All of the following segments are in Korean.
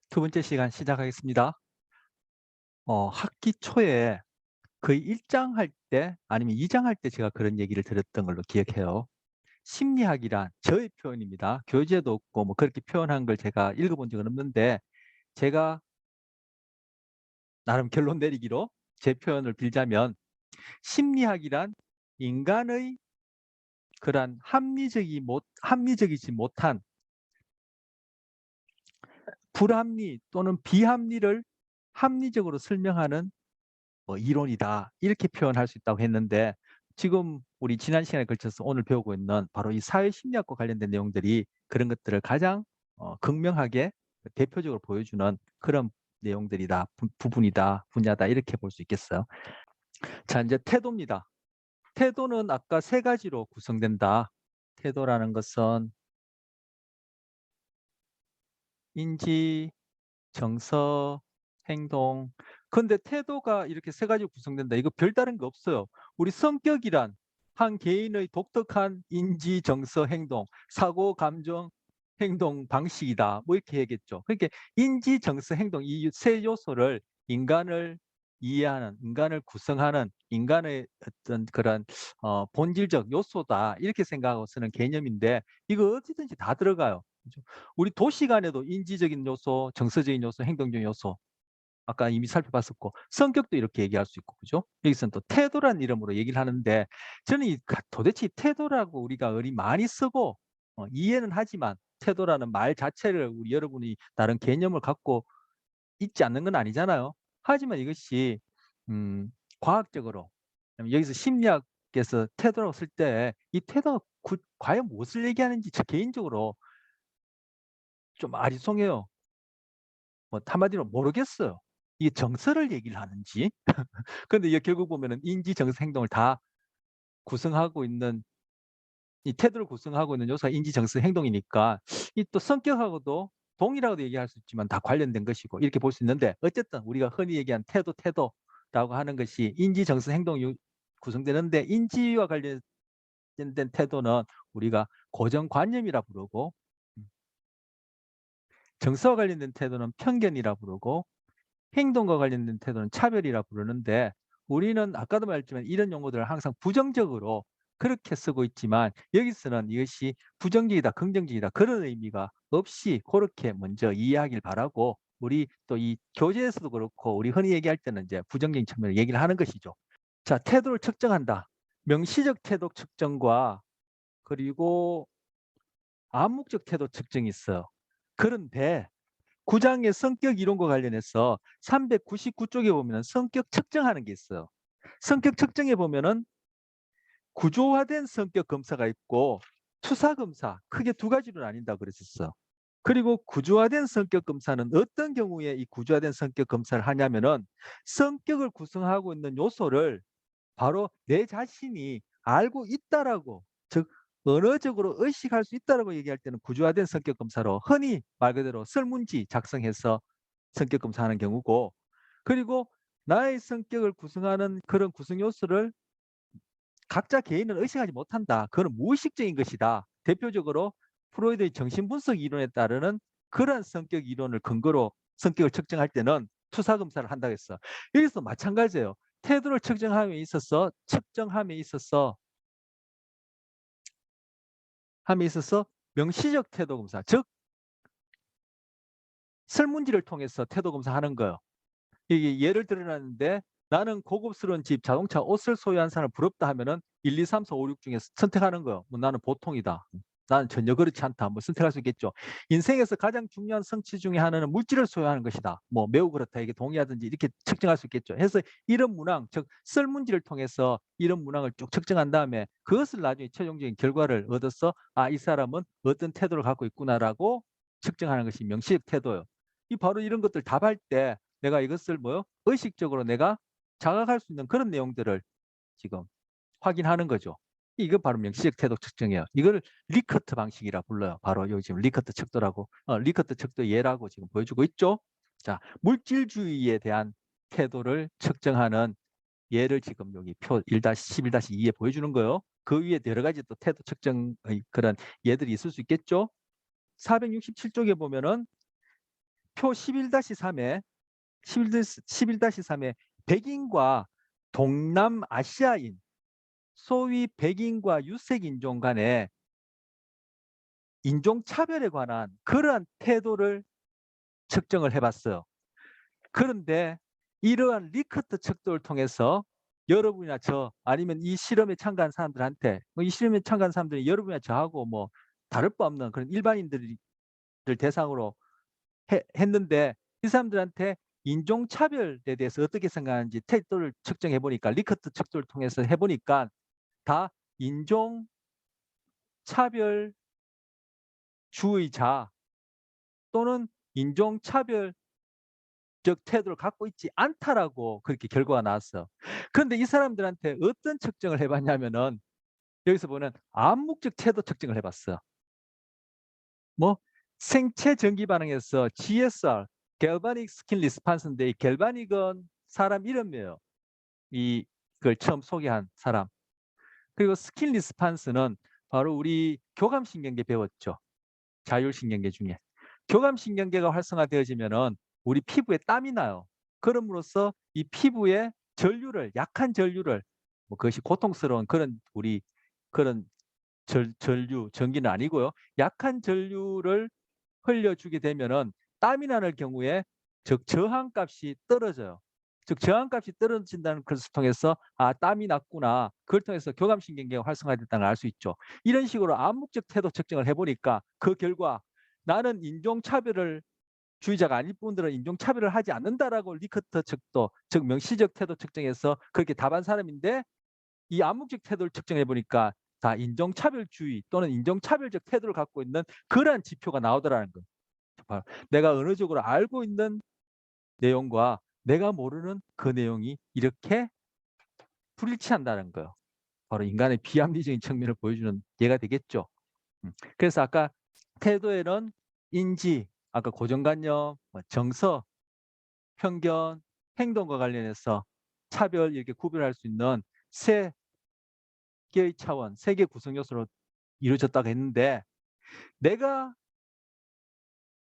두 번째 시간 시작하겠습니다. 학기 초에 거의 1장 할 때 아니면 2장 할 때 제가 그런 얘기를 들었던 걸로 기억해요. 심리학이란 저의 표현입니다. 교재도 없고 뭐 그렇게 표현한 걸 제가 읽어본 적은 없는데 제가 나름 결론 내리기로 제 표현을 빌자면 심리학이란 인간의 그러한 합리적이지 못한 불합리 또는 비합리를 합리적으로 설명하는 이론이다. 이렇게 표현할 수 있다고 했는데 지금 우리 지난 시간에 걸쳐서 오늘 배우고 있는 바로 이 사회심리학과 관련된 내용들이 그런 것들을 가장 극명하게 대표적으로 보여주는 그런 내용들이다, 부분이다, 분야다 이렇게 볼 수 있겠어요. 자, 이제 태도입니다. 태도는 아까 세 가지로 구성된다. 태도라는 것은 인지, 정서, 행동. 근데 태도가 이렇게 세 가지로 구성된다. 이거 별다른 거 없어요. 우리 성격이란 한 개인의 독특한 인지, 정서, 행동, 사고, 감정, 행동 방식이다. 뭐 이렇게 얘기했죠. 그러니까 인지, 정서, 행동 이 세 요소를 인간을 이해하는, 인간을 구성하는 인간의 어떤 그런 본질적 요소다. 이렇게 생각하고 쓰는 개념인데 이거 어디든지 다 들어가요. 그죠? 우리 도시 간에도 인지적인 요소, 정서적인 요소, 행동적인 요소 아까 이미 살펴봤었고 성격도 이렇게 얘기할 수 있고 그죠? 여기서는 또 태도란 이름으로 얘기를 하는데 저는 도대체 이 태도라고 우리가 많이 쓰고 이해는 하지만 태도라는 말 자체를 우리 여러분이 다른 개념을 갖고 있지 않는 건 아니잖아요. 하지만 이것이 음, 과학적으로 여기서 심리학에서 태도라고 쓸 때 이 태도가 과연 무엇을 얘기하는지 저 개인적으로 좀 아리송해요. 뭐 한마디로 모르겠어요. 이게 정서를 얘기를 하는지. 근데 이게 결국 보면은 인지, 정서, 행동을 다 구성하고 있는 이 태도를 구성하고 있는 요소가 인지, 정서, 행동이니까 이 또 성격하고도 동일하고도 얘기할 수 있지만 다 관련된 것이고 이렇게 볼 수 있는데 어쨌든 우리가 흔히 얘기한 태도라고 하는 것이 인지, 정서, 행동이 구성되는데 인지와 관련된 태도는 우리가 고정관념이라 부르고 정서와 관련된 태도는 편견이라 부르고 행동과 관련된 태도는 차별이라 부르는데 우리는 아까도 말했지만 이런 용어들을 항상 부정적으로 그렇게 쓰고 있지만 여기서는 이것이 부정적이다, 긍정적이다 그런 의미가 없이 그렇게 먼저 이해하길 바라고 우리 또 이 교재에서도 그렇고 우리 흔히 얘기할 때는 이제 부정적인 측면을 얘기를 하는 것이죠. 자, 태도를 측정한다. 명시적 태도 측정과 그리고 암묵적 태도 측정이 있어요. 그런데 9장의 성격 이론과 관련해서 399쪽에 보면 성격 측정하는 게 있어요. 성격 측정에 보면은 구조화된 성격 검사가 있고 투사 검사 크게 두 가지로 나뉜다고 그랬었어요. 그리고 구조화된 성격 검사는 어떤 경우에 이 구조화된 성격 검사를 하냐면은 성격을 구성하고 있는 요소를 바로 내 자신이 알고 있다라고 즉 언어적으로 의식할 수 있다라고 얘기할 때는 구조화된 성격 검사로 흔히 말 그대로 설문지 작성해서 성격 검사하는 경우고 그리고 나의 성격을 구성하는 그런 구성 요소를 각자 개인은 의식하지 못한다. 그건 무의식적인 것이다. 대표적으로 프로이드의 정신분석 이론에 따르는 그런 성격 이론을 근거로 성격을 측정할 때는 투사 검사를 한다고 했어. 여기서 마찬가지예요. 태도를 측정함에 있어서 명시적 태도 검사, 즉 설문지를 통해서 태도 검사하는 거예요. 이게 예를 들어놨는데 나는 고급스러운 집, 자동차, 옷을 소유한 사람을 부럽다 하면은 1, 2, 3, 4, 5, 6 중에서 선택하는 거예요. 뭐 나는 보통이다. 나는 전혀 그렇지 않다. 뭐 선택할 수 있겠죠. 인생에서 가장 중요한 성취 중에 하나는 물질을 소유하는 것이다. 뭐 매우 그렇다. 이게 동의하든지 이렇게 측정할 수 있겠죠. 해서 이런 문항, 즉 설문지를 통해서 이런 문항을 쭉 측정한 다음에 그것을 나중에 최종적인 결과를 얻어서 아, 이 사람은 어떤 태도를 갖고 있구나라고 측정하는 것이 명시적 태도예요. 이 바로 이런 것들 답할 때 내가 이것을 뭐요? 의식적으로 내가 자각할 수 있는 그런 내용들을 지금 확인하는 거죠. 이거 바로 명시적 태도 측정이에요. 이걸 리커트 방식이라 불러요. 바로 여기 지금 리커트 척도라고, 리커트 척도 예라고 지금 보여주고 있죠. 자, 물질주의에 대한 태도를 측정하는 예를 지금 여기 표 1-11-2에 보여주는 거예요. 그 위에 여러 가지 또 태도 측정의 그런 예들이 있을 수 있겠죠. 467쪽에 보면은 표 11-3에 11-3에 백인과 동남아시아인, 소위 백인과 유색 인종 간의 인종차별에 관한 그러한 태도를 측정을 해봤어요. 그런데 이러한 리커트 척도를 통해서 여러분이나 저 아니면 이 실험에 참가한 사람들한테 이 실험에 참가한 사람들이 여러분이나 저하고 뭐 다를 바 없는 그런 일반인들을 대상으로 했는데 이 사람들한테 인종차별에 대해서 어떻게 생각하는지 태도를 측정해 보니까 리커트 척도를 통해서 해보니까 다 인종차별주의자 또는 인종차별적 태도를 갖고 있지 않다라고 그렇게 결과가 나왔어. 그런데 이 사람들한테 어떤 측정을 해봤냐면은 여기서 보는 암묵적 태도 측정을 해봤어. 뭐 생체 전기 반응에서 GSR, 갤바닉 스킨 리스판스인데 이 갤바닉은 사람 이름이에요. 이걸 처음 소개한 사람. 그리고 스킨 리스판스는 바로 우리 교감신경계 배웠죠. 자율신경계 중에. 교감신경계가 활성화되어지면은 우리 피부에 땀이 나요. 그럼으로써 이 피부에 전류를, 약한 전류를, 뭐 그것이 고통스러운 그런 전류, 전기는 아니고요. 약한 전류를 흘려주게 되면은 땀이 나는 경우에 즉 저항값이 떨어져요. 즉 저항값이 떨어진다는 것을 통해서 아 땀이 났구나. 그걸 통해서 교감신경계가 활성화됐다는 걸 알 수 있죠. 이런 식으로 암묵적 태도 측정을 해보니까 그 결과 나는 인종차별을 주의자가 아닐 분들은 인종차별을 하지 않는다라고 리커트 측도 즉 명시적 태도 측정해서 그렇게 답한 사람인데 이 암묵적 태도를 측정해 보니까 다 인종차별주의 또는 인종차별적 태도를 갖고 있는 그러한 지표가 나오더라는 거예요. 내가 언어적으로 알고 있는 내용과 내가 모르는 그 내용이 이렇게 불일치한다는 거예요. 바로 인간의 비합리적인 측면을 보여주는 예가 되겠죠. 그래서 아까 태도에는 인지, 아까 고정관념, 정서, 편견, 행동과 관련해서 차별 이렇게 구별할 수 있는 세 개의 차원, 세 개 구성 요소로 이루어졌다고 했는데 내가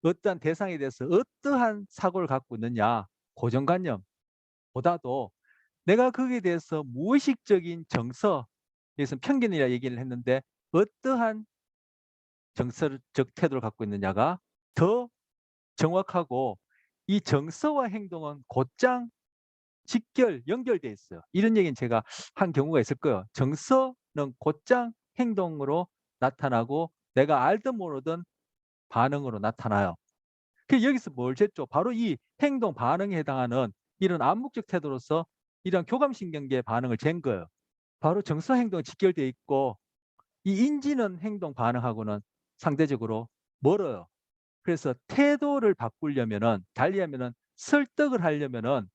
어떠한 대상에 대해서 어떠한 사고를 갖고 있느냐 고정관념보다도 내가 거기에 대해서 무의식적인 정서, 여기서 편견이라 얘기를 했는데 어떠한 정서적 태도를 갖고 있느냐가 더 정확하고 이 정서와 행동은 곧장 직결, 연결돼 있어요. 이런 얘기는 제가 한 경우가 있을 거예요. 정서는 곧장 행동으로 나타나고 내가 알든 모르든 반응으로 나타나요. 그 여기서 뭘 쟀죠? 바로 이 행동 반응에 해당하는 이런 암묵적 태도로서 이런 교감신경계 반응을 잰 거예요. 바로 정서 행동 직결돼 있고 이 인지는 행동 반응하고는 상대적으로 멀어요. 그래서 태도를 바꾸려면은 달리하면은 설득을 하려면은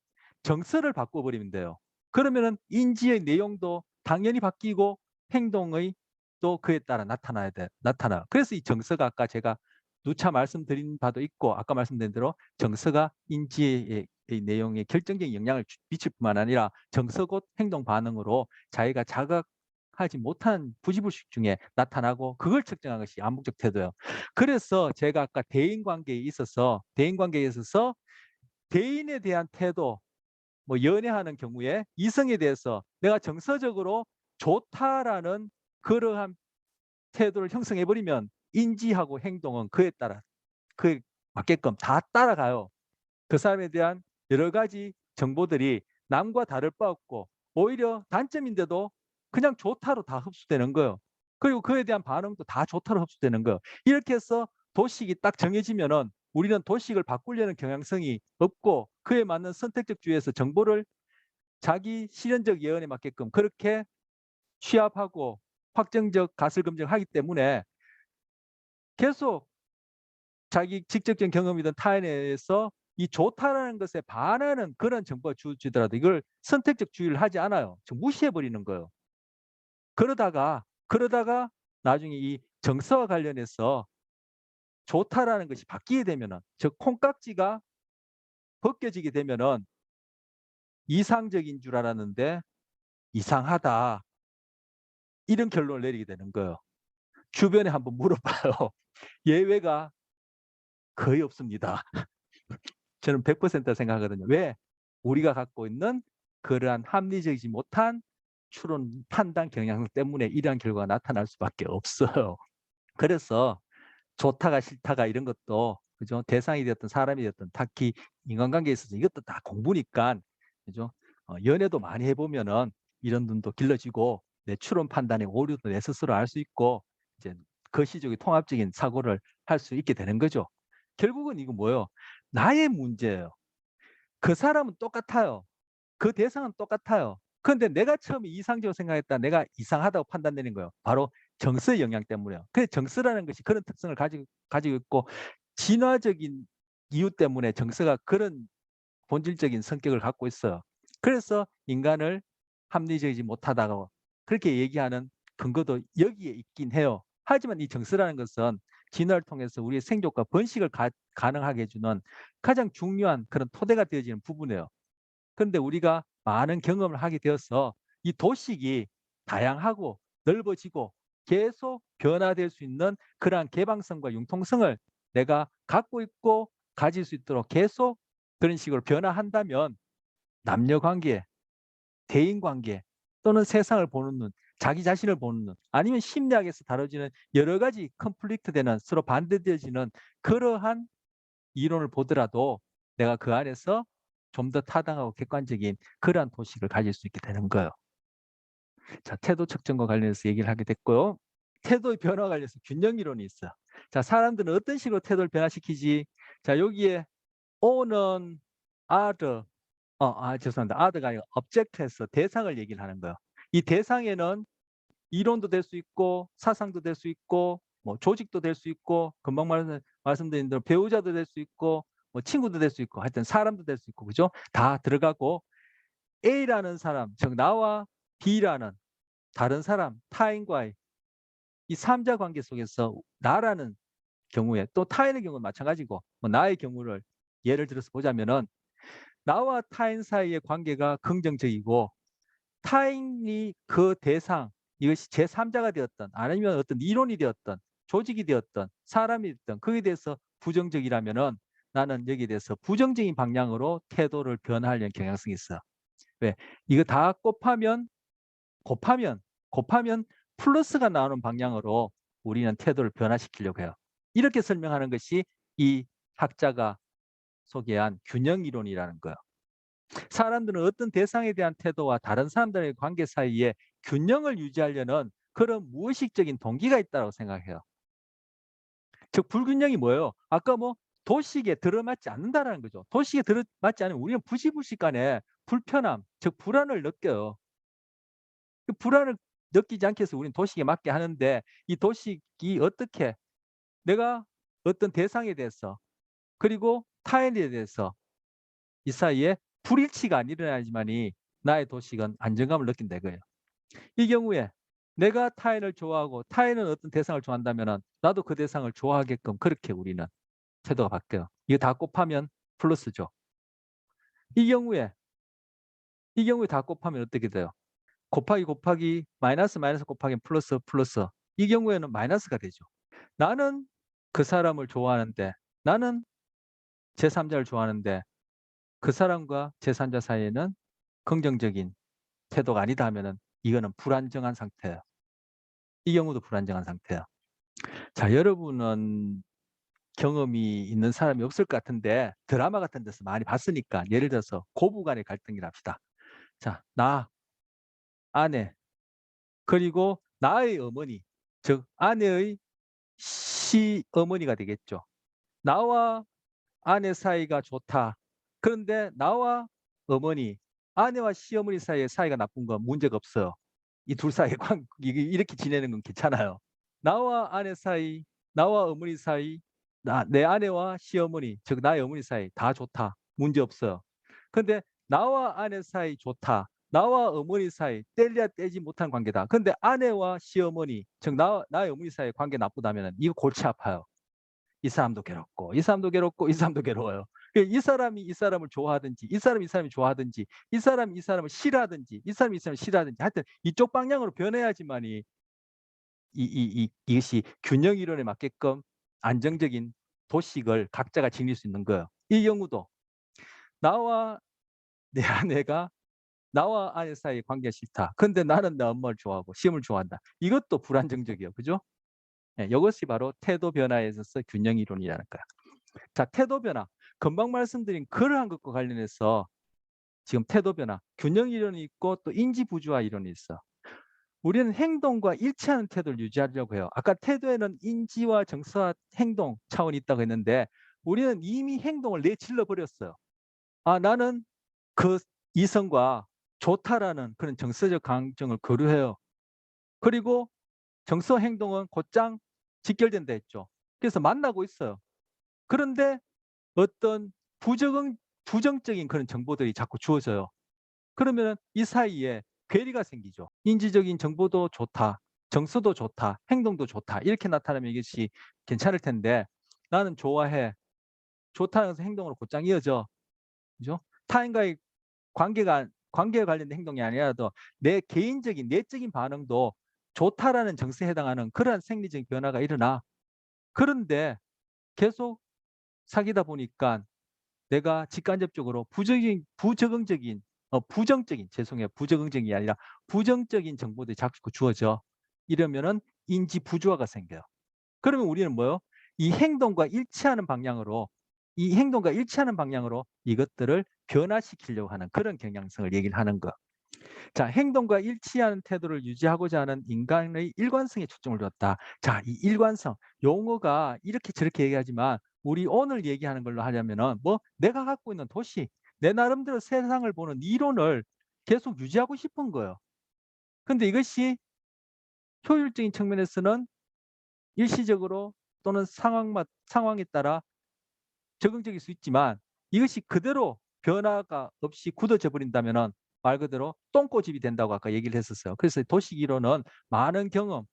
정서를 바꿔버리면 돼요. 그러면은 인지의 내용도 당연히 바뀌고 행동의 또 그에 따라 나타나요. 그래서 이 정서가 아까 제가 누차 말씀드린 바도 있고 아까 말씀드린 대로 정서가 인지의 내용에 결정적인 영향을 미칠 뿐만 아니라 정서 곧 행동 반응으로 자기가 자각하지 못한 부지불식 중에 나타나고 그걸 측정한 것이 암묵적 태도예요. 그래서 제가 아까 대인관계에 있어서 대인에 대한 태도, 뭐 연애하는 경우에 이성에 대해서 내가 정서적으로 좋다라는 그러한 태도를 형성해 버리면 인지하고 행동은 그에 맞게끔 다 따라가요. 그 사람에 대한 여러 가지 정보들이 남과 다를 바 없고 오히려 단점인데도 그냥 좋다로 다 흡수되는 거예요. 그리고 그에 대한 반응도 다 좋다로 흡수되는 거예요. 이렇게 해서 도식이 딱 정해지면은 우리는 도식을 바꾸려는 경향성이 없고 그에 맞는 선택적 주의에서 정보를 자기 실현적 예언에 맞게끔 그렇게 취합하고 확정적 가설 검증하기 때문에 계속 자기 직접적인 경험이든 타인에 의해서 이 좋다라는 것에 반하는 그런 정보가 주어지더라도 이걸 선택적 주의를 하지 않아요. 무시해 버리는 거예요. 그러다가 나중에 이 정서와 관련해서 좋다라는 것이 바뀌게 되면은 즉 콩깍지가 벗겨지게 되면은 이상적인 줄 알았는데 이상하다. 이런 결론을 내리게 되는 거예요. 주변에 한번 물어봐요. 예외가 거의 없습니다. 저는 100% 생각하거든요. 왜? 우리가 갖고 있는 그러한 합리적이지 못한 추론, 판단 경향성 때문에 이러한 결과가 나타날 수밖에 없어요. 그래서 좋다가 싫다가 이런 것도 그죠? 대상이 되었든 사람이 되었든 특히 인간관계에 있어서 이것도 다 공부니까 그죠? 연애도 많이 해보면은 이런 눈도 길러지고 내 추론 판단의 오류도 내 스스로 알 수 있고 이제 거시적인 통합적인 사고를 할 수 있게 되는 거죠. 결국은 이거 뭐예요? 나의 문제예요. 그 사람은 똑같아요. 그 대상은 똑같아요. 그런데 내가 처음에 이상적으로 생각했다. 내가 이상하다고 판단되는 거예요. 바로 정서의 영향 때문에요. 그 정서라는 것이 그런 특성을 가지고 있고 진화적인 이유 때문에 정서가 그런 본질적인 성격을 갖고 있어요. 그래서 인간을 합리적이지 못하다고 그렇게 얘기하는 근거도 여기에 있긴 해요. 하지만 이 정서라는 것은 진화를 통해서 우리의 생존과 번식을 가능하게 해주는 가장 중요한 그런 토대가 되어지는 부분이에요. 그런데 우리가 많은 경험을 하게 되어서 이 도식이 다양하고 넓어지고 계속 변화될 수 있는 그러한 개방성과 융통성을 내가 갖고 있고 가질 수 있도록 계속 그런 식으로 변화한다면 남녀 관계, 대인 관계 또는 세상을 보는 눈, 자기 자신을 보는 눈, 아니면 심리학에서 다뤄지는 여러 가지 컨플릭트 되는 서로 반대되어지는 그러한 이론을 보더라도 내가 그 안에서 좀 더 타당하고 객관적인 그러한 도식을 가질 수 있게 되는 거예요. 자, 태도 측정과 관련해서 얘기를 하게 됐고요. 태도의 변화와 관련해서 균형 이론이 있어요. 자, 사람들은 어떤 식으로 태도를 변화시키지? 자, 여기에 O는 other, 죄송합니다. other가 아니고 object에서 대상을 얘기를 하는 거예요. 이 대상에는 이론도 될 수 있고 사상도 될 수 있고 뭐 조직도 될 수 있고 금방 말씀드린 대로 배우자도 될 수 있고 뭐 친구도 될 수 있고 하여튼 사람도 될 수 있고 그죠? 다 들어가고 A라는 사람, 즉 나와 B라는 다른 사람, 타인과의 이 삼자 관계 속에서 나라는 경우에 또 타인의 경우는 마찬가지고 뭐 나의 경우를 예를 들어서 보자면은 나와 타인 사이의 관계가 긍정적이고 타인이 그 대상, 이것이 제3자가 되었던 아니면 어떤 이론이 되었던 조직이 되었던 사람이 되었던 거기에 대해서 부정적이라면은 나는 여기에 대해서 부정적인 방향으로 태도를 변화하려는 경향성이 있어. 왜? 이거 다 곱하면 곱하면 플러스가 나오는 방향으로 우리는 태도를 변화시키려고 해요. 이렇게 설명하는 것이 이 학자가 소개한 균형 이론이라는 거예요. 사람들은 어떤 대상에 대한 태도와 다른 사람들의 관계 사이에 균형을 유지하려는 그런 무의식적인 동기가 있다고 생각해요. 즉 불균형이 뭐예요? 아까 뭐 도식에 들어맞지 않는다라는 거죠. 도식에 들어맞지 않으면 우리는 부시불식간에 불편함, 즉 불안을 느껴요. 그 불안을 느끼지 않게 해서 우리는 도식에 맞게 하는데 이 도식이 어떻게 내가 어떤 대상에 대해서 그리고 타인에 대해서 이 사이에 불일치가 안 일어나지만이 나의 도식은 안정감을 느낀다 이거예요. 이 경우에 내가 타인을 좋아하고 타인은 어떤 대상을 좋아한다면 나도 그 대상을 좋아하게끔 그렇게 우리는 태도가 바뀌어요. 이거 다 곱하면 플러스죠. 이 경우에 다 곱하면 어떻게 돼요? 곱하기 마이너스 곱하기 플러스 이 경우에는 마이너스가 되죠. 나는 그 사람을 좋아하는데 나는 제3자를 좋아하는데 그 사람과 제3자 사이에는 긍정적인 태도가 아니다 하면은 이거는 불안정한 상태예요. 이 경우도 불안정한 상태예요. 자, 여러분은 경험이 있는 사람이 없을 것 같은데 드라마 같은 데서 많이 봤으니까 예를 들어서 고부 간의 갈등이라 합시다. 자, 나, 아내, 그리고 나의 어머니, 즉 아내의 시어머니가 되겠죠. 나와 아내 사이가 좋다. 그런데 나와 어머니, 아내와 시어머니 사이의 사이가 나쁜 건 문제가 없어요. 이 둘 사이의 이렇게 지내는 건 괜찮아요. 나와 아내 사이, 나와 어머니 사이, 내 아내와 시어머니, 즉 나의 어머니 사이 다 좋다. 문제 없어요. 근데 나와 아내 사이 좋다. 나와 어머니 사이 뗄래야 떼지 못한 관계다. 근데 아내와 시어머니, 즉 나의 어머니 사이 관계 나쁘다면 이거 골치 아파요. 이 사람도 괴롭고 이 사람도 괴롭고 이 사람도 괴로워요. 이 사람이 이 사람을 좋아하든지 이 사람이 이 사람이 좋아하든지 이 사람이 이 사람을 싫어하든지 이 사람이 이 사람을 싫어하든지 하여튼 이쪽 방향으로 변해야지만이 이것이 균형 이론에 맞게끔 안정적인 도식을 각자가 지닐 수 있는 거예요. 이 경우도 나와 내 아내가 나와 아내 사이의 관계가 싫다. 근데 나는 내 엄마를 좋아하고 시험을 좋아한다. 이것도 불안정적이에요. 그죠? 예, 이것이 바로 태도 변화에 있어서 균형 이론이라는 거야. 자, 태도 변화. 금방 말씀드린 그러한 것과 관련해서 지금 태도 변화, 균형 이론이 있고 또 인지 부조화 이론이 있어. 우리는 행동과 일치하는 태도를 유지하려고 해요. 아까 태도에는 인지와 정서와 행동 차원이 있다고 했는데 우리는 이미 행동을 내질러 버렸어요. 아, 나는 그 이성과 좋다라는 그런 정서적 감정을 거류해요. 그리고 정서 행동은 곧장 직결된다 했죠. 그래서 만나고 있어요. 그런데 어떤 부정적인 그런 정보들이 자꾸 주어져요. 그러면 이 사이에 괴리가 생기죠. 인지적인 정보도 좋다, 정서도 좋다, 행동도 좋다 이렇게 나타나면 이것이 괜찮을 텐데 나는 좋아해, 좋다는 행동으로 곧장 이어져. 그죠? 타인과의 관계에 관련된 행동이 아니라도 내 개인적인 내적인 반응도 좋다라는 정서에 해당하는 그러한 생리적인 변화가 일어나. 그런데 계속 사귀다 보니까 내가 직간접적으로 부정적인 죄송해요. 부정적인이 아니라 부정적인 정보들이 자꾸 주어져. 이러면은 인지 부조화가 생겨요. 그러면 우리는 뭐요? 이 행동과 일치하는 방향으로 이것들을 변화시키려고 하는 그런 경향성을 얘기를 하는 거. 자, 행동과 일치하는 태도를 유지하고자 하는 인간의 일관성에 초점을 뒀다. 자, 이 일관성, 용어가 이렇게 저렇게 얘기하지만 우리 오늘 얘기하는 걸로 하려면은 뭐 내가 갖고 있는 도시, 내 나름대로 세상을 보는 이론을 계속 유지하고 싶은 거예요. 근데 이것이 효율적인 측면에서는 일시적으로 또는 상황에 따라 적응적일 수 있지만 이것이 그대로 변화가 없이 굳어져 버린다면은 말 그대로 똥꼬집이 된다고 아까 얘기를 했었어요. 그래서 도식 이론은 많은 경험,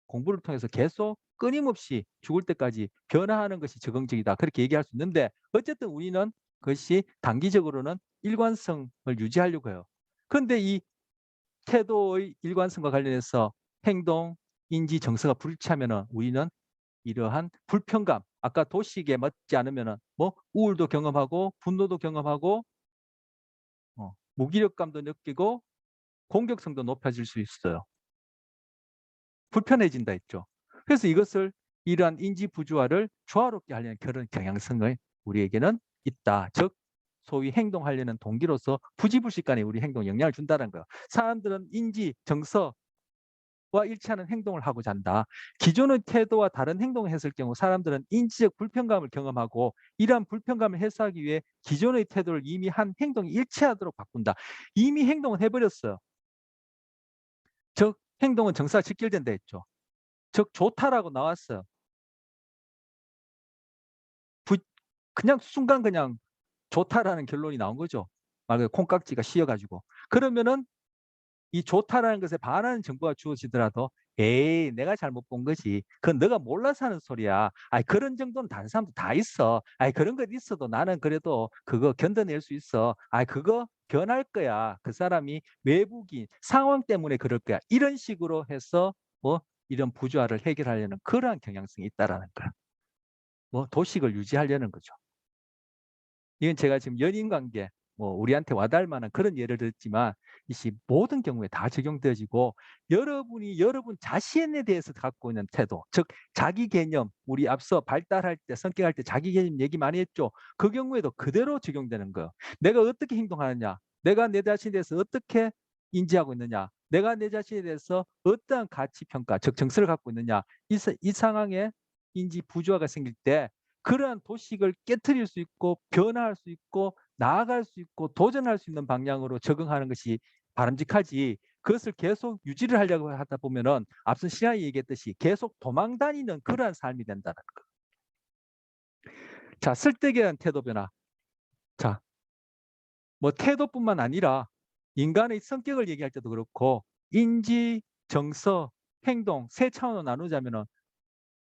공부를 통해서 계속 끊임없이 죽을 때까지 변화하는 것이 적응적이다. 그렇게 얘기할 수 있는데 어쨌든 우리는 그것이 단기적으로는 일관성을 유지하려고 해요. 그런데 이 태도의 일관성과 관련해서 행동, 인지, 정서가 불일치하면은 우리는 이러한 불편감, 아까 도식에 맞지 않으면은 뭐 우울도 경험하고 분노도 경험하고 무기력감도 느끼고 공격성도 높아질 수 있어요. 불편해진다 했죠. 그래서 이것을 이러한 인지 부조화를 조화롭게 하려는 그런 경향성을 우리에게는 있다. 즉 소위 행동하려는 동기로서 부지불식간에 우리 행동에 영향을 준다는 거예요. 사람들은 인지, 정서 와 일치하는 행동을 하고자 한다. 기존의 태도와 다른 행동을 했을 경우 사람들은 인지적 불편감을 경험하고 이러한 불편감을 해소하기 위해 기존의 태도를 이미 한 행동이 일치하도록 바꾼다. 이미 행동은 해버렸어요. 즉 행동은 정사와 직결된다 했죠. 즉 좋다라고 나왔어요. 그냥 순간 그냥 좋다라는 결론이 나온 거죠. 말 그대로 콩깍지가 씌어가지고. 그러면은 이 좋다라는 것에 반하는 정보가 주어지더라도 에이 내가 잘못 본 거지. 그건 너가 몰라서 하는 소리야. 아이 그런 정도는 다른 사람도 다 있어. 아이 그런 것 있어도 나는 그래도 그거 견뎌낼 수 있어. 아이 그거 변할 거야. 그 사람이 외국인 상황 때문에 그럴 거야. 이런 식으로 해서 뭐 이런 부조화를 해결하려는 그러한 경향성이 있다라는 거야. 뭐 도식을 유지하려는 거죠. 이건 제가 지금 연인 관계 뭐 우리한테 와닿을 만한 그런 예를 들었지만 이것이 모든 경우에 다 적용되어지고 여러분이 여러분 자신에 대해서 갖고 있는 태도, 즉 자기 개념, 우리 앞서 발달할 때 성격할 때 자기 개념 얘기 많이 했죠. 그 경우에도 그대로 적용되는 거예요. 내가 어떻게 행동하느냐, 내가 내 자신에 대해서 어떻게 인지하고 있느냐, 내가 내 자신에 대해서 어떠한 가치 평가, 즉 정서를 갖고 있느냐, 이 상황에 인지 부조화가 생길 때 그러한 도식을 깨트릴 수 있고 변화할 수 있고 나아갈 수 있고 도전할 수 있는 방향으로 적응하는 것이 바람직하지 그것을 계속 유지를 하려고 하다 보면은 앞서 시간이 얘기했듯이 계속 도망 다니는 그러한 삶이 된다는 거. 자, 쓸데기에 대한 태도 변화. 자, 뭐 태도뿐만 아니라 인간의 성격을 얘기할 때도 그렇고 인지, 정서, 행동 세 차원으로 나누자면은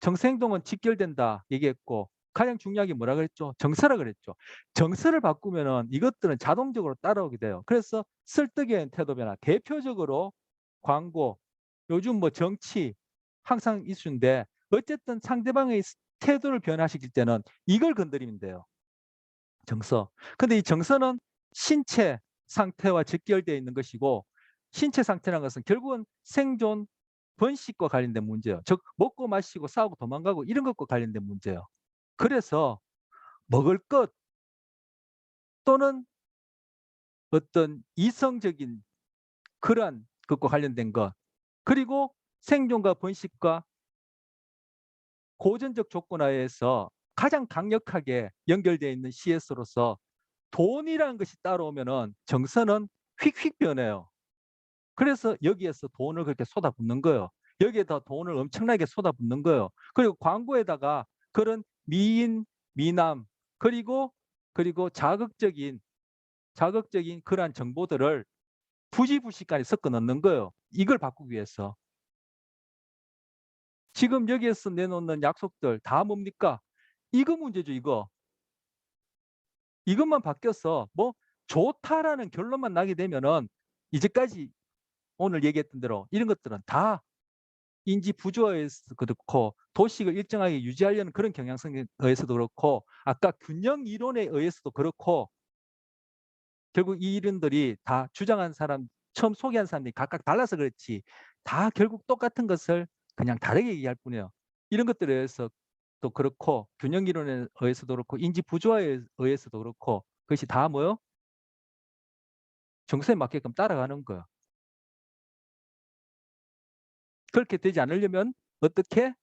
정서행동은 직결된다 얘기했고 가장 중요한 게 뭐라 그랬죠? 정서라 그랬죠. 정서를 바꾸면은 이것들은 자동적으로 따라오게 돼요. 그래서 설득의 태도 변화. 대표적으로 광고, 요즘 뭐 정치 항상 이슈인데 어쨌든 상대방의 태도를 변화시킬 때는 이걸 건드리면 돼요. 정서. 근데 이 정서는 신체 상태와 직결되어 있는 것이고 신체 상태라는 것은 결국은 생존, 번식과 관련된 문제예요. 즉 먹고 마시고 싸우고 도망가고 이런 것과 관련된 문제예요. 그래서 먹을 것 또는 어떤 이성적인 그러한 것과 관련된 것 그리고 생존과 번식과 고전적 조건하에서 가장 강력하게 연결되어 있는 CS로서 돈이라는 것이 따라오면은 정서는 휙휙 변해요. 그래서 여기에서 돈을 그렇게 쏟아붓는 거예요. 여기에다 돈을 엄청나게 쏟아붓는 거예요. 그리고 광고에다가 그런 미인, 미남 그리고 자극적인 그러한 정보들을 부지부식간에 섞어 넣는 거예요. 이걸 바꾸기 위해서. 지금 여기에서 내놓는 약속들 다 뭡니까? 이거 문제죠, 이거. 이것만 바뀌어서 뭐 좋다라는 결론만 나게 되면은 이제까지 오늘 얘기했던 대로 이런 것들은 다 인지 부조화에 의해서 그렇고 도식을 일정하게 유지하려는 그런 경향성에 의해서도 그렇고 아까 균형 이론에 의해서도 그렇고 결국 이 이론들이 다 주장한 사람 처음 소개한 사람들이 각각 달라서 그렇지 다 결국 똑같은 것을 그냥 다르게 얘기할 뿐이에요. 이런 것들에 의해서 또 그렇고 균형 이론에 의해서도 그렇고 인지 부조화에 의해서도 그렇고 그것이 다 뭐요? 정서에 맞게끔 따라가는 거예요. 그렇게 되지 않으려면 어떻게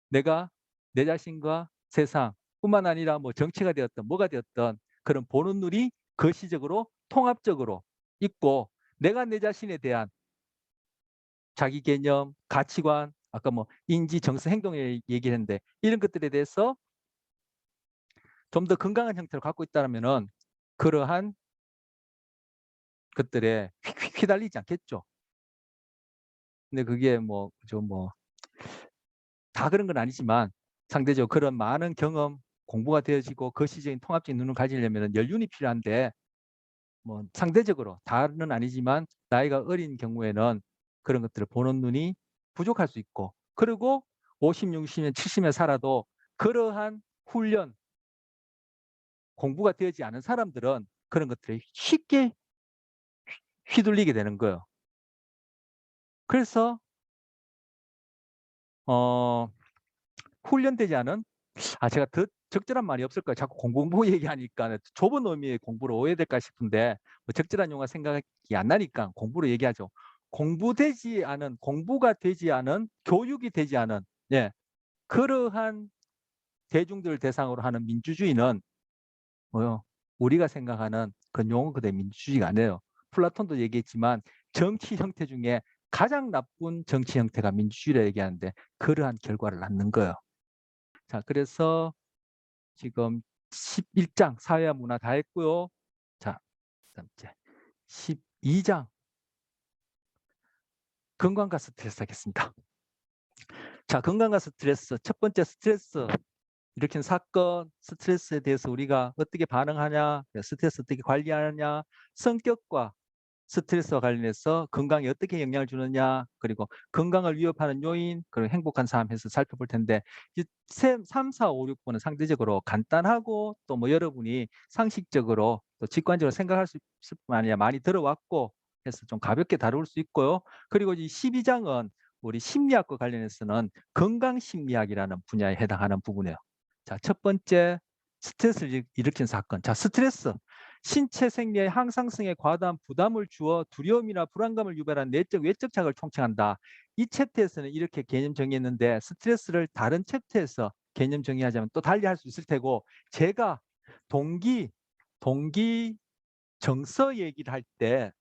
내가 내 자신과 세상뿐만 아니라 뭐 정치가 되었든 뭐가 되었든 그런 보는 눈이 거시적으로 통합적으로 있고 내가 내 자신에 대한 자기 개념, 가치관, 아까 뭐 인지, 정서, 행동에 얘기를 했는데 이런 것들에 대해서 좀 더 건강한 형태를 갖고 있다면은 그러한 것들에 휘달리지 않겠죠. 근데 그게 뭐 좀 뭐 다 그런 건 아니지만 상대적으로 그런 많은 경험, 공부가 되어지고 거시적인 통합적인 눈을 가지려면 연륜이 필요한데 뭐 상대적으로 다는 아니지만 나이가 어린 경우에는 그런 것들을 보는 눈이 부족할 수 있고 그리고 50, 60년, 70년 살아도 그러한 훈련, 공부가 되지 않은 사람들은 그런 것들에 쉽게 휘둘리게 되는 거예요. 그래서 어, 훈련되지 않은 제가 더 적절한 말이 없을까요? 자꾸 공부 얘기하니까 좁은 의미의 공부로 오해될까 싶은데 뭐 적절한 용어가 생각이 안 나니까 공부로 얘기하죠. 공부가 되지 않은 교육이 되지 않은 예, 그러한 대중들을 대상으로 하는 민주주의는 뭐요? 우리가 생각하는 그 용어 그대로 민주주의가 아니에요. 플라톤도 얘기했지만 정치 형태 중에 가장 나쁜 정치 형태가 민주주의라 얘기하는데 그러한 결과를 낳는 거예요. 자, 그래서 지금 11장 사회와 문화 다 했고요. 자, 그다음 이제 12장 건강과 스트레스 하겠습니다. 자, 건강과 스트레스. 첫 번째 스트레스 일으킨 사건, 스트레스에 대해서 우리가 어떻게 반응하냐, 스트레스 어떻게 관리하느냐, 성격과 스트레스와 관련해서 건강에 어떻게 영향을 주느냐, 그리고 건강을 위협하는 요인, 그리고 행복한 삶 해서 살펴볼 텐데 3, 4, 5, 6번은 상대적으로 간단하고 또 뭐 여러분이 상식적으로 또 직관적으로 생각할 수 있을 뿐 아니라 많이 들어왔고 해서 좀 가볍게 다룰 수 있고요. 그리고 이 12장은 우리 심리학과 관련해서는 건강심리학이라는 분야에 해당하는 부분이에요. 자, 첫 번째 스트레스를 일으킨 사건. 자, 스트레스. 신체 생리의 항상성에 과다한 부담을 주어 두려움이나 불안감을 유발한 내적 외적 자극을 총칭한다. 이 챕터에서는 이렇게 개념 정의했는데 스트레스를 다른 챕터에서 개념 정의하자면 또 달리 할 수 있을 테고 제가 동기 정서 얘기를 할 때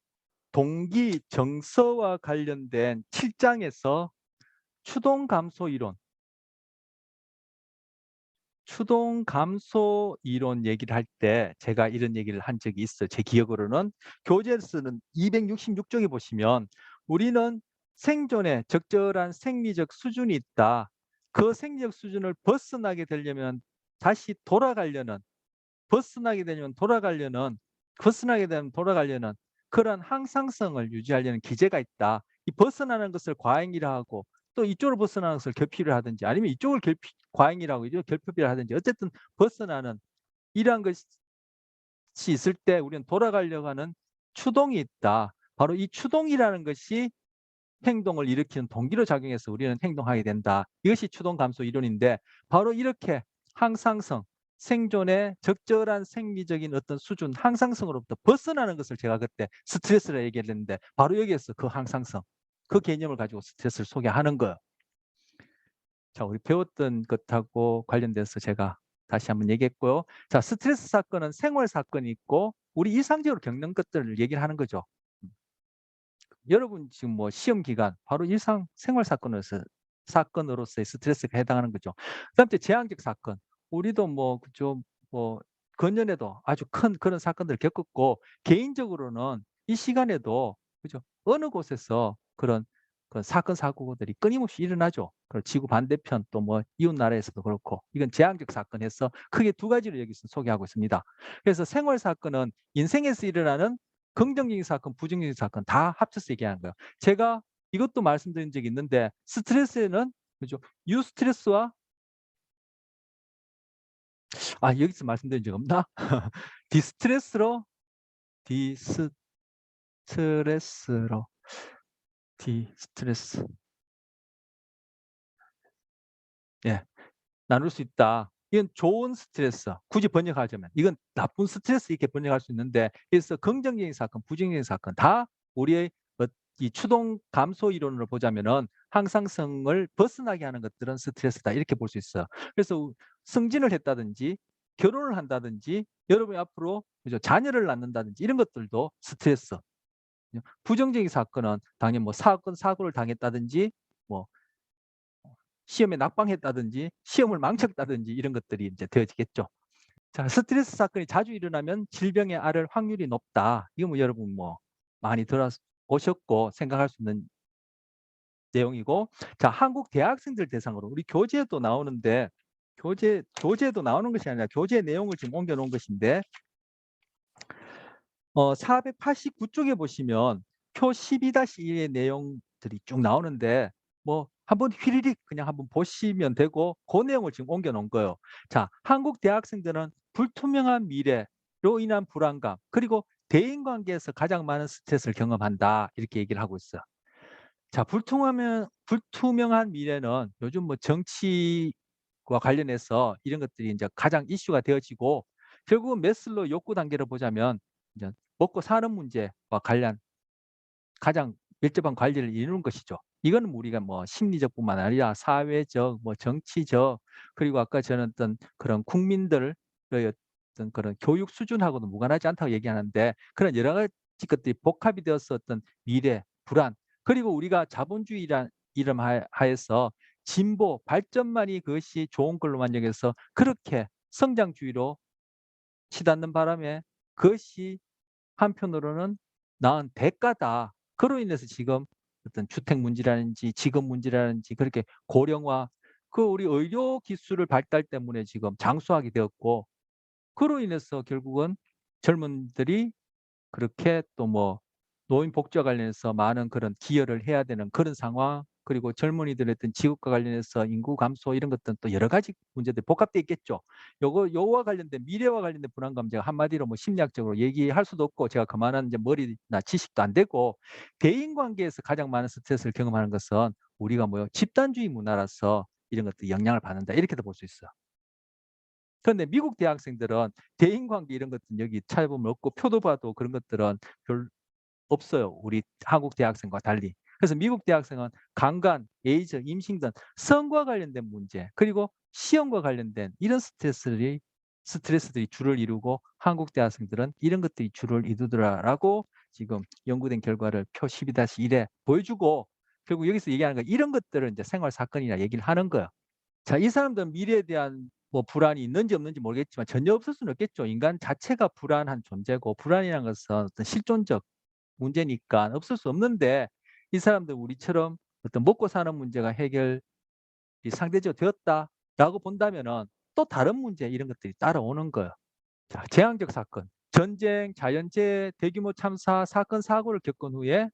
동기 정서와 관련된 7장에서 추동 감소 이론 얘기를 할 때 제가 이런 얘기를 한 적이 있어요. 제 기억으로는 교재에서는 266쪽에 보시면 우리는 생존에 적절한 생리적 수준이 있다. 그 생리적 수준을 벗어나게 되려면 다시 벗어나게 되면 돌아가려는 그런 항상성을 유지하려는 기제가 있다. 이 벗어나는 것을 과잉이라 하고 또 이쪽으로 벗어나는 것을 결핍을 하든지 아니면 이쪽을 과잉이라고 이쪽 결핍이라 하든지 어쨌든 벗어나는 이러한 것이 있을 때 우리는 돌아가려고 하는 추동이 있다. 바로 이 추동이라는 것이 행동을 일으키는 동기로 작용해서 우리는 행동하게 된다. 이것이 추동 감소 이론인데 바로 이렇게 항상성, 생존의 적절한 생리적인 어떤 수준, 항상성으로부터 벗어나는 것을 제가 그때 스트레스라 얘기했는데 바로 여기에서 그 항상성, 그 개념을 가지고 스트레스를 소개하는 거예요. 자, 우리 배웠던 것하고 관련돼서 제가 다시 한번 얘기했고요. 자, 스트레스 사건은 생활 사건이 있고 우리 일상적으로 겪는 것들을 얘기를 하는 거죠. 여러분 지금 뭐 시험 기간 바로 일상 생활 사건으로서의 스트레스가 해당하는 거죠. 그다음에 재앙적 사건. 우리도 뭐 그죠 뭐 건년에도 아주 큰 그런 사건들을 겪었고 개인적으로는 이 시간에도 그죠 어느 곳에서 그런 사건 사고들이 끊임없이 일어나죠. 그 지구 반대편 또 뭐 이웃 나라에서도 그렇고 이건 재앙적 사건에서 크게 두 가지를 여기서 소개하고 있습니다. 그래서 생활 사건은 인생에서 일어나는 긍정적인 사건, 부정적인 사건 다 합쳐서 얘기하는 거예요. 제가 이것도 말씀드린 적이 있는데 스트레스에는 그죠? 유스트레스와 여기서 말씀드린 적 없나? 디스트레스로 디스트레스로 디스트레스 예. 나눌 수 있다. 이건 좋은 스트레스. 굳이 번역하자면 이건 나쁜 스트레스 이렇게 번역할 수 있는데 그래서 긍정적인 사건, 부정적인 사건 다 우리의 이 추동 감소 이론으로 보자면은 항상성을 벗어나게 하는 것들은 스트레스다 이렇게 볼 수 있어요. 그래서 승진을 했다든지 결혼을 한다든지 여러분이 앞으로 그죠? 자녀를 낳는다든지 이런 것들도 스트레스. 부정적인 사건은 당연히 뭐 사고를 당했다든지 뭐 시험에 낙방했다든지 시험을 망쳤다든지 이런 것들이 이제 되어지겠죠. 자, 스트레스 사건이 자주 일어나면 질병에 앓을 확률이 높다. 이거 뭐 여러분 뭐 많이 들어보셨고 생각할 수 있는 내용이고, 자, 한국 대학생들 대상으로 우리 교재도 나오는데 교재도 나오는 것이 아니라 교재 내용을 지금 옮겨 놓은 것인데 489쪽에 보시면 표 12-1의 내용들이 쭉 나오는데 뭐 한번 휘리릭 그냥 한번 보시면 되고 그 내용을 지금 옮겨 놓은 거예요. 자, 한국 대학생들은 불투명한 미래로 인한 불안감 그리고 대인관계에서 가장 많은 스트레스를 경험한다 이렇게 얘기를 하고 있어요. 자, 불투명한 미래는 요즘 뭐 정치와 관련해서 이런 것들이 이제 가장 이슈가 되어지고 결국은 매슬로 욕구 단계를 보자면 이제 먹고 사는 문제와 관련 가장 밀접한 관리를 이루는 것이죠. 이거는 우리가 뭐 심리적뿐만 아니라 사회적, 뭐 정치적 그리고 아까 저는 어떤 그런 국민들의 어떤 그런 교육 수준하고도 무관하지 않다고 얘기하는데 그런 여러 가지 것들이 복합이 되어서 어떤 미래, 불안 그리고 우리가 자본주의란 이름 하에서 진보, 발전만이 그것이 좋은 걸로만 여겨서 그렇게 성장주의로 치닫는 바람에 그것이 한편으로는 낳은 대가다. 그로 인해서 지금 어떤 주택 문제라든지 직업 문제라든지 그렇게 고령화 우리 의료 기술을 발달 때문에 지금 장수하게 되었고 그로 인해서 결국은 젊은들이 그렇게 또 뭐 노인 복지와 관련해서 많은 그런 기여를 해야 되는 그런 상황 그리고 젊은이들의 어떤 직업과 관련해서 인구 감소 이런 것들은 또 여러 가지 문제들이 복합돼 있겠죠. 요거와 관련된 미래와 관련된 불안감 제가 한마디로 뭐 심리학적으로 얘기할 수도 없고 제가 그만한 이제 머리나 지식도 안 되고 대인 관계에서 가장 많은 스트레스를 경험하는 것은 우리가 뭐요 집단주의 문화라서 이런 것들이 영향을 받는다 이렇게도 볼 수 있어요. 그런데 미국 대학생들은 대인관계 이런 것들은 여기 찾아보면 없고 표도 봐도 그런 것들은 별 없어요. 우리 한국 대학생과 달리. 그래서 미국 대학생은 강간, 에이즈, 임신 등 성과 관련된 문제 그리고 시험과 관련된 이런 스트레스들이 주를 이루고 한국 대학생들은 이런 것들이 주를 이루더라라고 지금 연구된 결과를 표 12-1에 보여주고 결국 여기서 얘기하는 거 이런 것들을 이제 생활 사건이라 얘기를 하는 거예요. 자, 이 사람들은 미래에 대한 뭐 불안이 있는지 없는지 모르겠지만 전혀 없을 수는 없겠죠. 인간 자체가 불안한 존재고 불안이라는 것은 어떤 실존적 문제니까 없을 수 없는데 이 사람들 우리처럼 어떤 먹고 사는 문제가 해결이 상대적으로 되었다라고 본다면은 또 다른 문제 이런 것들이 따라오는 거예요. 자, 재앙적 사건, 전쟁, 자연재해, 대규모 참사, 사건, 사고를 겪은 후에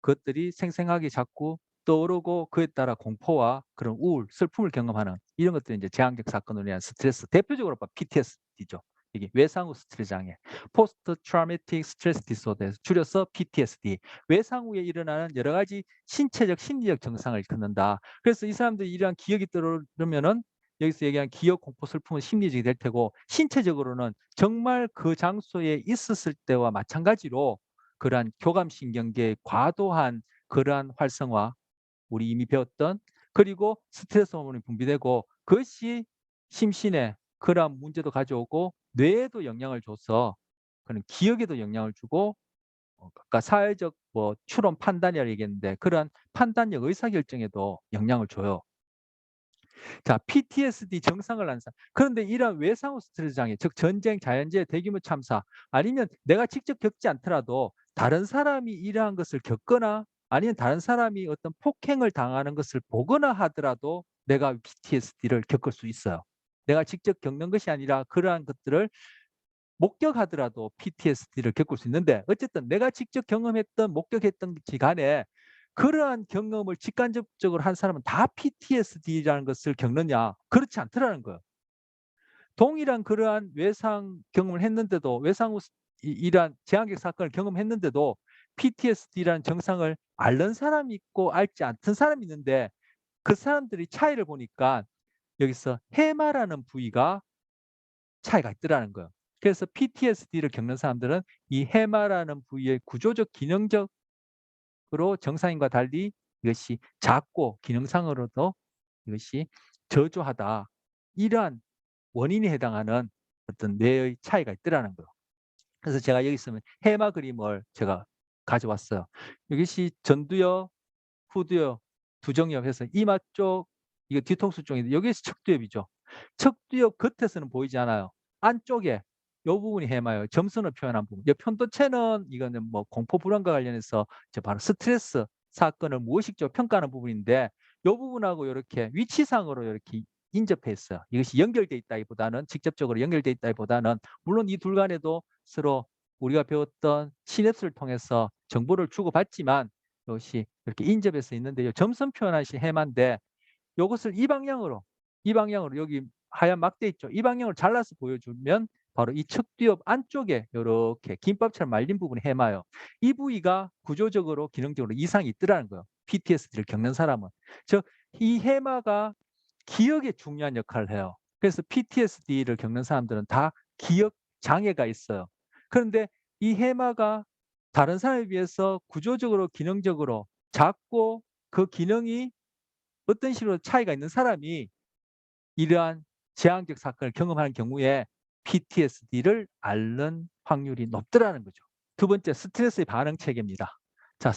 그것들이 생생하게 자꾸 떠오르고 그에 따라 공포와 그런 우울, 슬픔을 경험하는 이런 것들이 이제 제한적 사건으로 인한 스트레스. 대표적으로 PTSD죠. 이게 외상 후 스트레스 장애, 포스트 트라우마틱 스트레스 디소더에서 줄여서 PTSD. 외상 후에 일어나는 여러 가지 신체적, 심리적 증상을 일컫는다. 그래서 이 사람들이 이러한 기억이 떠오르면은 여기서 얘기한 기억, 공포, 슬픔은 심리적이 될 테고, 신체적으로는 정말 그 장소에 있었을 때와 마찬가지로 그러한 교감신경계의 과도한 그러한 활성화, 우리 이미 배웠던, 그리고 스트레스 호르몬이 분비되고 그것이 심신에 그러한 문제도 가져오고 뇌에도 영향을 줘서 그런 기억에도 영향을 주고, 아까 사회적 뭐 추론 판단이라고 얘기했는데 그러한 판단력, 의사결정에도 영향을 줘요. 자, PTSD 증상을 안 사. 그런데 이런 외상 후 스트레스 장애, 즉 전쟁, 자연재해, 대규모 참사, 아니면 내가 직접 겪지 않더라도 다른 사람이 이러한 것을 겪거나 아니면 다른 사람이 어떤 폭행을 당하는 것을 보거나 하더라도 내가 PTSD를 겪을 수 있어요. 내가 직접 겪는 것이 아니라 그러한 것들을 목격하더라도 PTSD를 겪을 수 있는데, 어쨌든 내가 직접 경험했던 목격했던지 간에 그러한 경험을 직간접적으로 한 사람은 다 PTSD라는 것을 겪느냐? 그렇지 않더라는 거예요. 동일한 그러한 외상 경험을 했는데도, 외상 후 이러한 재앙적 사건을 경험했는데도 PTSD라는 증상을 앓는 사람이 있고 앓지 않던 사람이 있는데, 그 사람들이 차이를 보니까 여기서 해마라는 부위가 차이가 있더라는 거예요. 그래서 PTSD를 겪는 사람들은 이 해마라는 부위의 구조적, 기능적으로 정상인과 달리 이것이 작고 기능상으로도 이것이 저조하다. 이러한 원인에 해당하는 어떤 뇌의 차이가 있더라는 거예요. 그래서 제가 여기 있으면 해마 그림을 제가 가져왔어요. 이것이 전두엽, 후두엽, 두정엽 해서 이마 쪽, 이거 뒤통수 쪽인데 여기서 척두엽이죠. 척두엽 겉에서는 보이지 않아요. 안쪽에 요 부분이 해마예요. 점선을 표현한 부분. 이 편도체는 이거는 뭐 공포 불안과 관련해서 바로 스트레스 사건을 무의식적으로 평가하는 부분인데, 요 부분하고 이렇게 위치상으로 이렇게 인접해 있어요. 이것이 연결돼 있다기보다는, 직접적으로 연결돼 있다기보다는, 물론 이 둘 간에도 서로 우리가 배웠던 시냅스를 통해서 정보를 주고받지만 이것이 이렇게 인접해서 있는데요. 점선 표현하신 해마인데 요것을 이 방향으로 여기 하얀 막대 있죠. 이 방향으로 잘라서 보여주면 바로 이 척두엽 안쪽에 요렇게 김밥처럼 말린 부분이 해마예요. 이 부위가 구조적으로 기능적으로 이상이 있더라는 거예요. PTSD를 겪는 사람은. 즉 이 해마가 기억에 중요한 역할을 해요. 그래서 PTSD를 겪는 사람들은 다 기억 장애가 있어요. 그런데 이 해마가 다른 사람에 비해서 구조적으로, 기능적으로 작고 그 기능이 어떤 식으로 차이가 있는 사람이 이러한 재앙적 사건을 경험하는 경우에 PTSD를 앓는 확률이 높더라는 거죠. 두 번째, 스트레스의 반응 체계입니다. 자,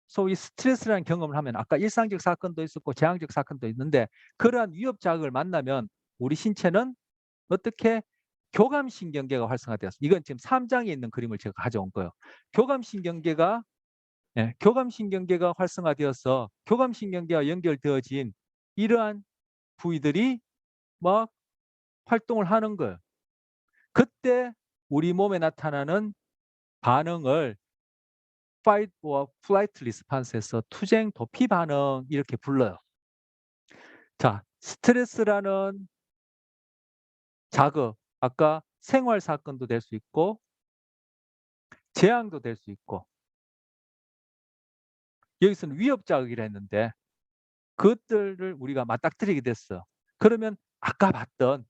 소위 스트레스라는 경험을 하면 아까 일상적 사건도 있었고 재앙적 사건도 있는데, 그러한 위협 자극을 만나면 우리 신체는 어떻게 교감신경계가 활성화되었습니다. 이건 지금 3장에 있는 그림을 제가 가져온 거예요. 교감신경계가 교감신경계가 활성화되어서 교감신경계와 연결되어진 이러한 부위들이 막 활동을 하는 거예요. 그때 우리 몸에 나타나는 반응을 fight or flight response에서 투쟁 도피 반응 이렇게 불러요. 자, 스트레스라는 자극, 아까 생활 사건도 될 수 있고 재앙도 될 수 있고, 여기서는 위협 자극이라 했는데 그것들을 우리가 맞닥뜨리게 됐어요. 그러면 아까 봤던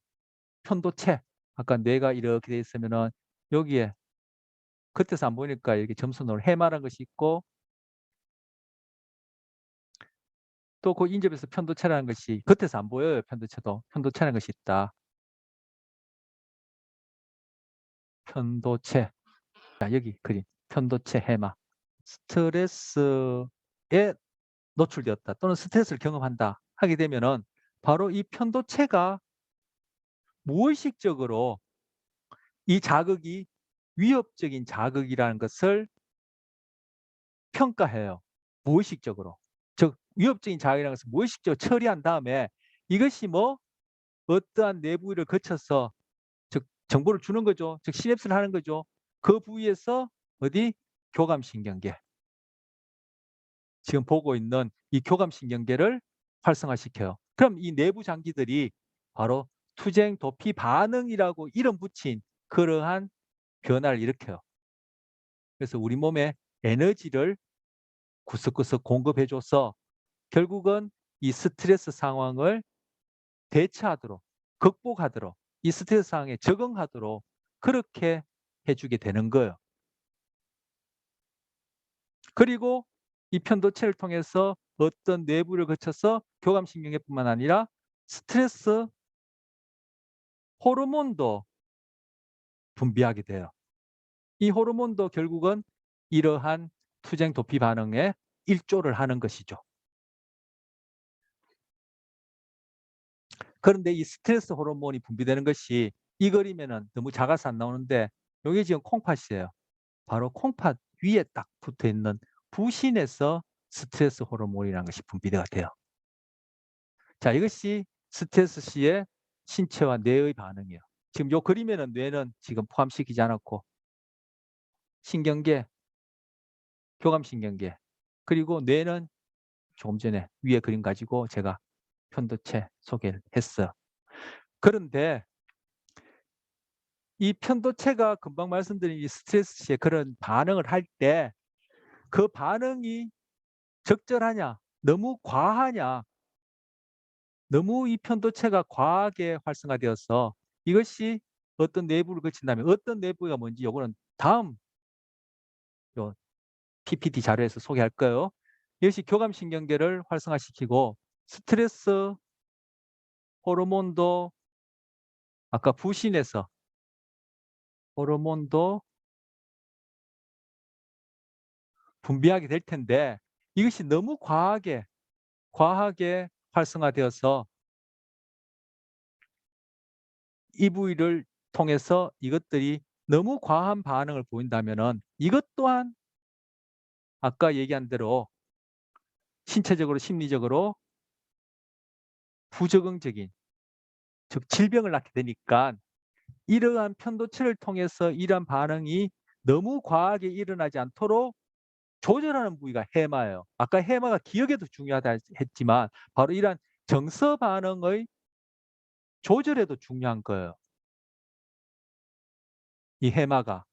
편도체, 아까 뇌가 이렇게 돼 있으면은 여기에 겉에서 안 보이니까 이렇게 점선으로 해마란 것이 있고, 또 그 인접에서 편도체라는 것이 겉에서 안 보여요. 편도체도 편도체라는 것이 있다. 편도체. 자, 여기 그림. 편도체 해마. 스트레스에 노출되었다 또는 스트레스를 경험한다 하게 되면은 바로 이 편도체가 무의식적으로 이 자극이 위협적인 자극이라는 것을 평가해요. 무의식적으로. 즉 위협적인 자극이라는 것을 무의식적으로 처리한 다음에 이것이 뭐 어떠한 내부를 거쳐서 즉 정보를 주는 거죠. 즉 시냅스를 하는 거죠. 그 부위에서 어디 교감신경계, 지금 보고 있는 이 교감신경계를 활성화시켜요. 그럼 이 내부 장기들이 바로 투쟁 도피 반응이라고 이름 붙인 그러한 변화를 일으켜요. 그래서 우리 몸에 에너지를 구석구석 공급해 줘서 결국은 이 스트레스 상황을 대처하도록, 극복하도록, 이 스트레스 상황에 적응하도록 그렇게 해 주게 되는 거예요. 그리고 이 편도체를 통해서 어떤 내부를 거쳐서 교감신경계뿐만 아니라 스트레스 호르몬도 분비하게 돼요. 이 호르몬도 결국은 이러한 투쟁 도피 반응에 일조를 하는 것이죠. 그런데 이 스트레스 호르몬이 분비되는 것이 이 그림에는 너무 작아서 안 나오는데 요게 지금 콩팥이에요. 바로 콩팥 위에 딱 붙어 있는 부신에서 스트레스 호르몬이라는 것이 분비가 돼요. 자, 이것이 스트레스 시의 신체와 뇌의 반응이에요. 지금 요 그림에는 뇌는 지금 포함시키지 않았고 신경계, 교감신경계 그리고 뇌는 조금 전에 위에 그림 가지고 제가 편도체 소개를 했어요. 그런데 이 편도체가 금방 말씀드린 이 스트레스 시에 그런 반응을 할 때 그 반응이 적절하냐, 너무 과하냐, 너무 이 편도체가 과하게 활성화되어서 이것이 어떤 내부를 거친다면 어떤 내부가 뭔지 요거는 다음 요 PPT 자료에서 소개할 거예요. 이것이 교감신경계를 활성화시키고 스트레스 호르몬도 아까 부신에서 호르몬도 분비하게 될 텐데 이것이 너무 과하게 활성화되어서 이 부위를 통해서 이것들이 너무 과한 반응을 보인다면은 이것 또한 아까 얘기한 대로 신체적으로 심리적으로 부적응적인 즉 질병을 낳게 되니까 이러한 편도체를 통해서 이러한 반응이 너무 과하게 일어나지 않도록 조절하는 부위가 해마예요. 아까 해마가 기억에도 중요하다 했지만 바로 이러한 정서 반응의 조절에도 중요한 거예요. 이 해마가.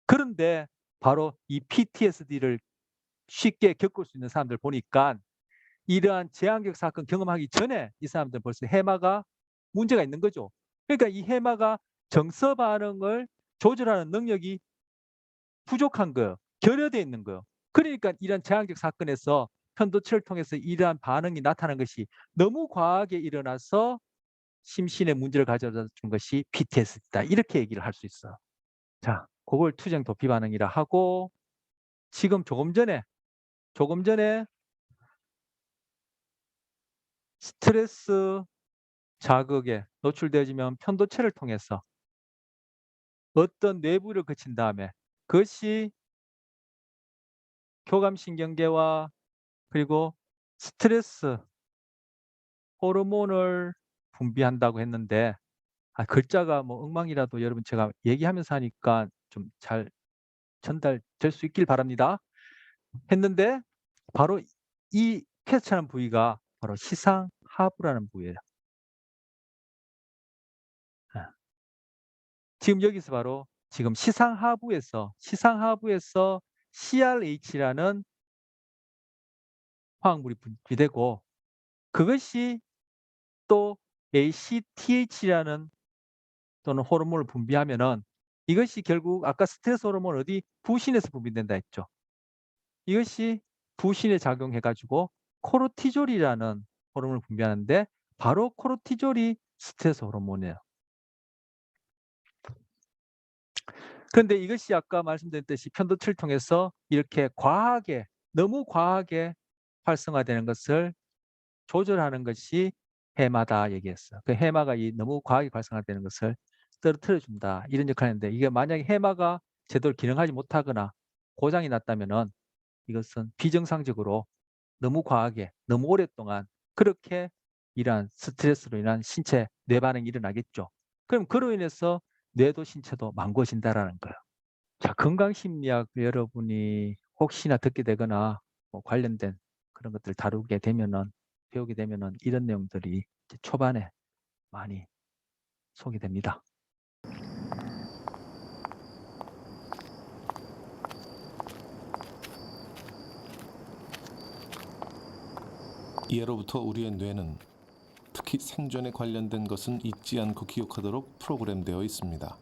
그런데 바로 이 PTSD를 쉽게 겪을 수 있는 사람들 보니까 이러한 재앙적 사건 경험하기 전에 이 사람들은 벌써 해마가 문제가 있는 거죠. 그러니까 이 해마가 정서 반응을 조절하는 능력이 부족한 거예요. 결여돼 있는 거예요. 그러니까 이런 재앙적 사건에서 편도체를 통해서 이러한 반응이 나타나는 것이 너무 과하게 일어나서 심신에 문제를 가져다 준 것이 PTSD다. 이렇게 얘기를 할 수 있어요. 자, 그걸 투쟁 도피 반응이라 하고 지금 조금 전에 스트레스 자극에 노출되어지면 편도체를 통해서 어떤 내부를 거친 다음에 그것이 교감신경계와 그리고 스트레스 호르몬을 분비한다고 했는데 글자가 뭐 엉망이라도 여러분 제가 얘기하면서 하니까 좀 잘 전달될 수 있길 바랍니다. 했는데 바로 이 캐치하는 부위가 바로 시상하부라는 부위예요. 예. 지금 여기서 바로 지금 시상하부에서 CRH라는 화학물이 분비되고 그것이 또 ACTH라는 또는 호르몬을 분비하면은 이것이 결국 아까 스트레스 호르몬 어디 부신에서 분비된다 했죠. 이것이 부신에 작용해 가지고 코르티졸이라는 호르몬을 분비하는데 바로 코르티졸이 스트레스 호르몬이에요. 그런데 이것이 아까 말씀드렸듯이 편도체를 통해서 이렇게 너무 과하게 활성화되는 것을 조절하는 것이 해마다 얘기했어요. 그 해마가 이 너무 과하게 활성화되는 것을 떨어뜨려 준다. 이런 역할을 하는데 이게 만약에 해마가 제대로 기능하지 못하거나 고장이 났다면은 이것은 비정상적으로 너무 과하게 너무 오랫동안 그렇게 이러한 스트레스로 인한 신체 뇌 반응이 일어나겠죠. 그럼 그로 인해서 뇌도 신체도 망가진다라는 거예요. 자, 건강 심리학 여러분이 혹시나 듣게 되거나 뭐 관련된 그런 것들 다루게 되면은 배우게 되면은 이런 내용들이 이제 초반에 많이 소개됩니다. 예로부터 우리의 뇌는 특히 생존에 관련된 것은 잊지 않고 기억하도록 프로그램되어 있습니다.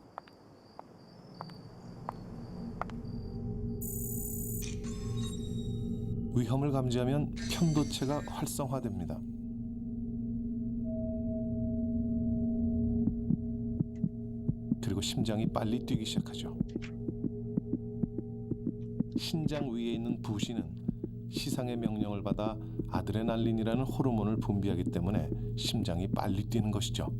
위험을 감지하면 편도체가 활성화됩니다. 그리고 심장이 빨리 뛰기 시작하죠. 신장 위에 있는 부신은 시상의 명령을 받아 아드레날린이라는 호르몬을 분비하기 때문에 심장이 빨리 뛰는 것이죠.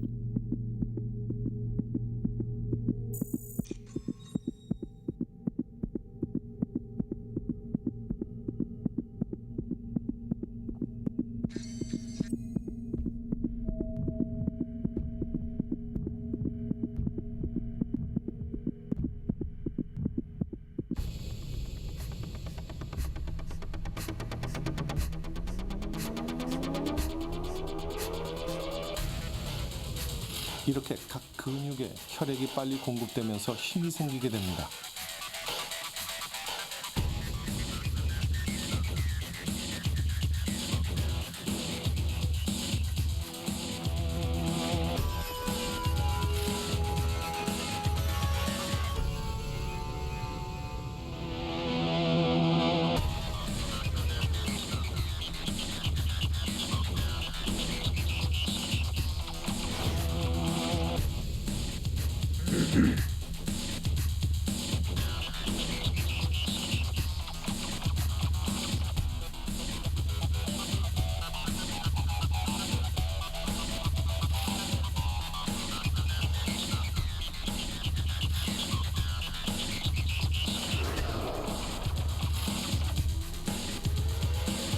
이렇게 각 근육에 혈액이 빨리 공급되면서 힘이 생기게 됩니다.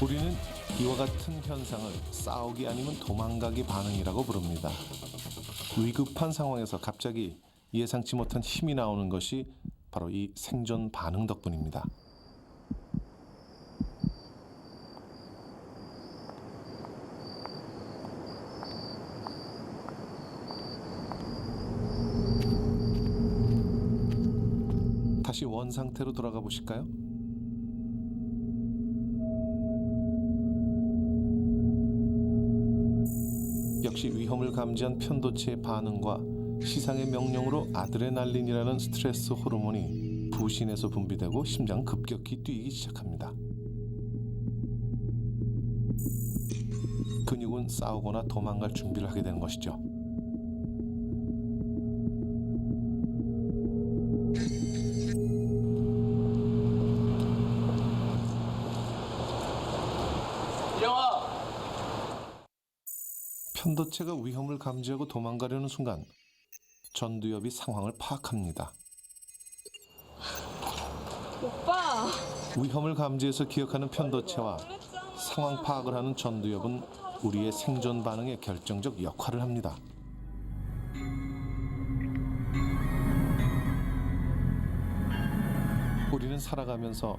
우리는 이와 같은 현상을 싸우기 아니면 도망가기 반응이라고 부릅니다. 위급한 상황에서 갑자기 예상치 못한 힘이 나오는 것이 바로 이 생존 반응 덕분입니다. 다시 원 상태로 돌아가 보실까요? 역시 위험을 감지한 편도체의 반응과 시상의 명령으로 아드레날린이라는 스트레스 호르몬이 부신에서 분비되고 심장 급격히 뛰기 시작합니다. 근육은 싸우거나 도망갈 준비를 하게 되는 것이죠. 편도체가 위험을 감지하고 도망가려는 순간 전두엽이 상황을 파악합니다. 오빠! 위험을 감지해서 기억하는 편도체와 상황 파악을 하는 전두엽은 우리의 생존 반응에 결정적 역할을 합니다. 우리는 살아가면서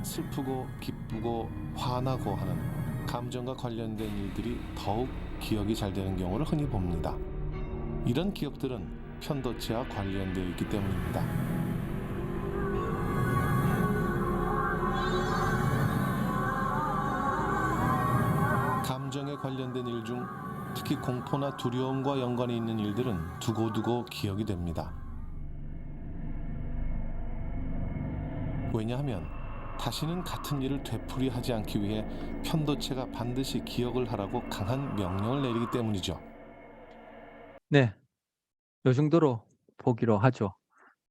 슬프고 기쁘고 화나고 하는 감정과 관련된 일들이 더욱 기억이 잘 되는 경우를 흔히 봅니다. 이런 기억들은 편도체와 관련되어 있기 때문입니다. 감정에 관련된 일 중 특히 공포나 두려움과 연관이 있는 일들은 두고두고 기억이 됩니다. 왜냐하면 다시는 같은 일을 되풀이하지 않기 위해 편도체가 반드시 기억을 하라고 강한 명령을 내리기 때문이죠. 네. 요 정도로 보기로 하죠.